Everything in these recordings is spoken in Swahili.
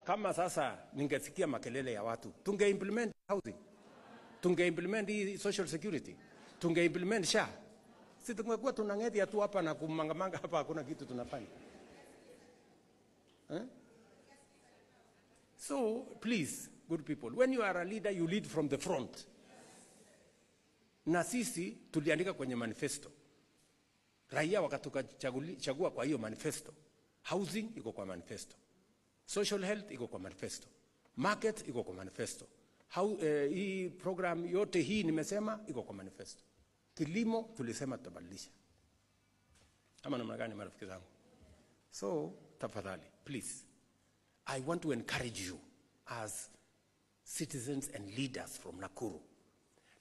Kama sasa ningesikia makelele ya watu, tunge-implement housing, tunge-implement hii social security, tunge-implement SHA. Si tungekuwa tunang'etia tu hapa na kumangamanga hapa, hakuna kitu tunafanya. So, please, good people, when you are a leader, you lead from the front. Na sisi tuliandika kwenye manifesto. Raia wakatuchagua kwa hiyo manifesto. Housing iko kwa manifesto. Social health iko kwa manifesto. Market iko kwa manifesto. Hii program yote hii nimesema iko kwa manifesto. Kilimo tulisema tutabadilisha. Ama namna gani marafiki zangu? So, tafadhali, please, I want to encourage you as citizens and leaders from Nakuru.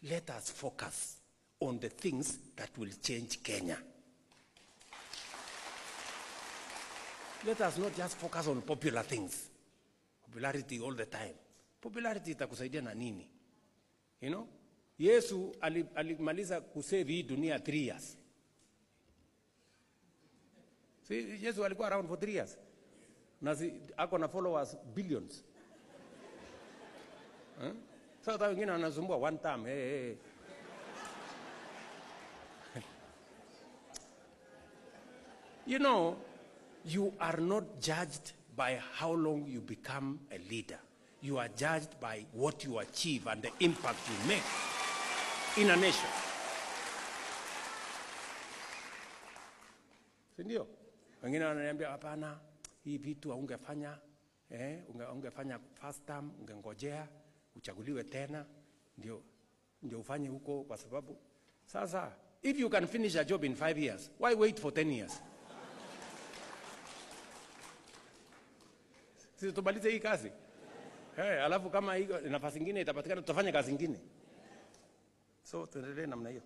Let us focus on the things that will change Kenya. Let us not just focus on popular things. Popularity all the time. Popularity itakusaidia na nini? You know? Yesu alimaliza kusave hii dunia 3 years. See, Yesu alikuwa around for 3 years. Na ako na followers billions. Sasa wengine wanasumbua one time. Hey. You know, you are not judged by how long you become a leader. You are judged by what you achieve and the impact you make in a nation. Sindio? Wengine wananiambia hapana, hii vitu ungefanya, ungefanya first term, ungengojea uchaguliwe tena, ndio ufanye huko kwa sababu sasa if you can finish a job in 5 years, why wait for 10 years? Sisi tubalize hii kazi. Alafu kama hii nafasi nyingine itapatikana tutafanya kazi nyingine. So tuendelee namna hiyo.